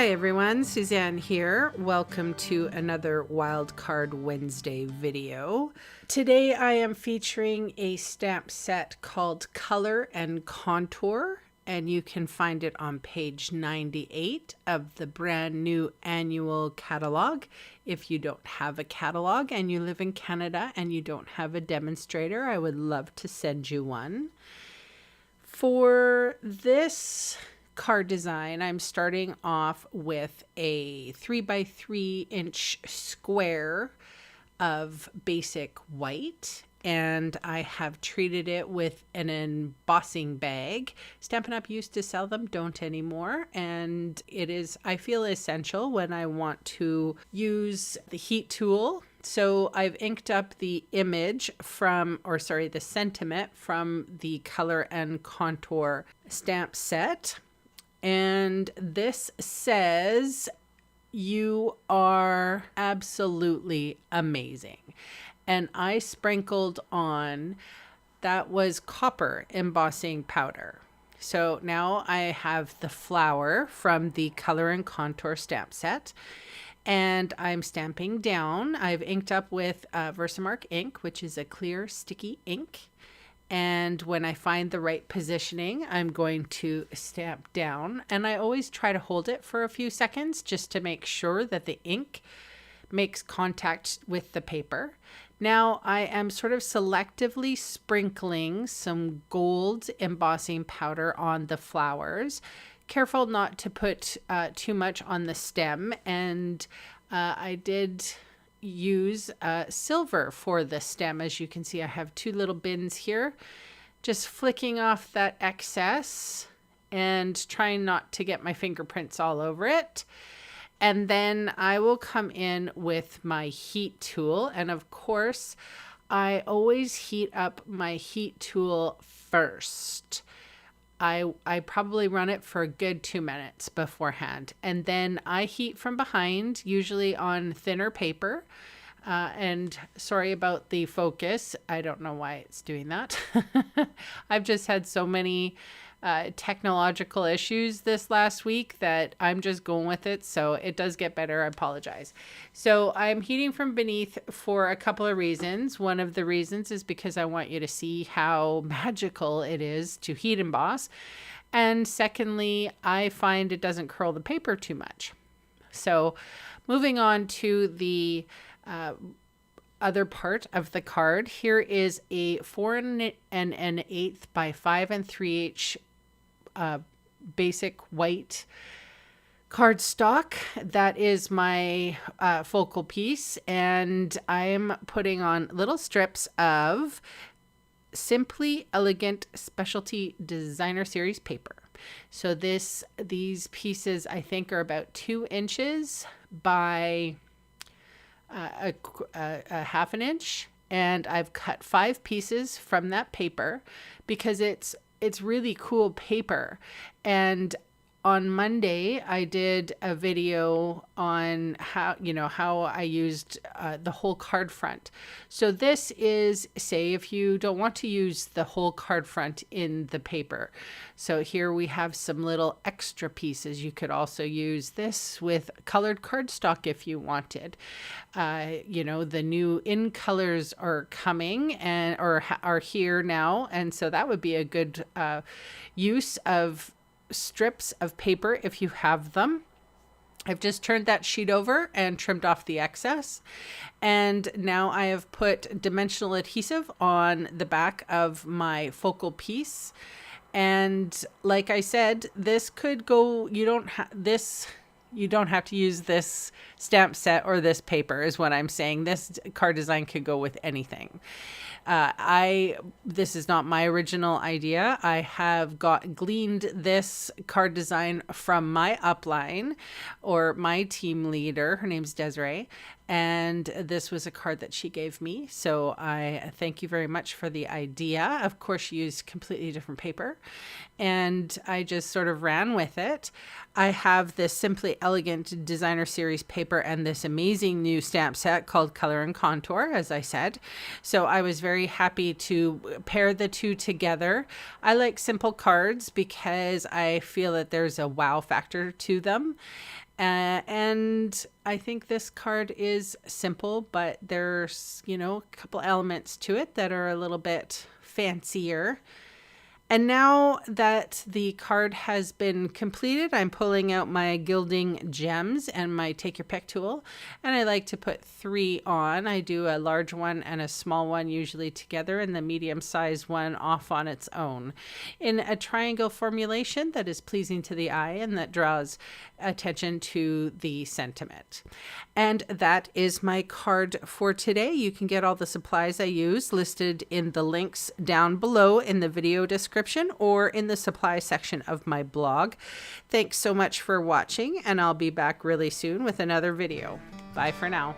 Hi everyone, Suzanne here. Welcome to another Wildcard Wednesday video. Today I am featuring a stamp set called Color and Contour, and you can find it on page 98 of the brand new annual catalog. If you don't have a catalog and you live in Canada and you don't have a demonstrator, I would love to send you one. For this card design, I'm starting off with a 3x3 inch square of basic white, and I have treated it with an embossing bag. Stampin' Up used to sell them, don't anymore, and it is, I feel, essential when I want to use the heat tool. So I've inked up the image the sentiment from the Color and Contour stamp set. And this says, "You are absolutely amazing." And I sprinkled on, that was copper embossing powder. So now I have the flower from the Color and Contour stamp set. And I'm stamping down. I've inked up with Versamark ink, which is a clear sticky ink. And when I find the right positioning, I'm going to stamp down. And I always try to hold it for a few seconds just to make sure that the ink makes contact with the paper. Now I am sort of selectively sprinkling some gold embossing powder on the flowers. Careful not to put too much on the stem. And I did use silver for the stem. As you can see, I have two little bins here, just flicking off that excess and trying not to get my fingerprints all over it. And then I will come in with my heat tool, and of course I always heat up my heat tool first. I probably run it for a good 2 minutes beforehand, and then I heat from behind, usually on thinner paper. And sorry about the focus. I don't know why it's doing that. I've just had so many technological issues this last week that I'm just going with it. So it does get better. I apologize. So I'm heating from beneath for a couple of reasons. One of the reasons is because I want you to see how magical it is to heat emboss. And secondly, I find it doesn't curl the paper too much. So moving on to the other part of the card, here is a 4 1/8 by 5 3/8 basic white cardstock. That is my focal piece, and I'm putting on little strips of Simply Elegant Specialty Designer Series paper. So these pieces I think are about 2 inches by a 1/2 inch, and I've cut 5 pieces from that paper because it's really cool paper. And on Monday I did a video on how I used the whole card front. So this is, say, if you don't want to use the whole card front in the paper. So here we have some little extra pieces. You could also use this with colored cardstock if you wanted. The new in colors are coming or are here now, and so that would be a good use of strips of paper if you have them. I've just turned that sheet over and trimmed off the excess. And now I have put dimensional adhesive on the back of my focal piece. And like I said, this could go, you don't have to use this stamp set or this paper is what I'm saying. This card design could go with anything. This is not my original idea. I have gleaned this card design from my upline or my team leader. Her name's Desiree. And this was a card that she gave me. So I thank you very much for the idea. Of course, she used completely different paper, and I just sort of ran with it. I have this Simply Elegant Designer Series paper and this amazing new stamp set called Color and Contour, as I said. So I was very happy to pair the two together. I like simple cards because I feel that there's a wow factor to them. And I think this card is simple, but there's, you know, a couple elements to it that are a little bit fancier. And now that the card has been completed, I'm pulling out my gilding gems and my take your pick tool. And I like to put 3 on. I do a large one and a small one usually together, and the medium sized one off on its own, in a triangle formulation that is pleasing to the eye and that draws attention to the sentiment. And that is my card for today. You can get all the supplies I use listed in the links down below in the video description or in the supply section of my blog. Thanks so much for watching, and I'll be back really soon with another video. Bye for now.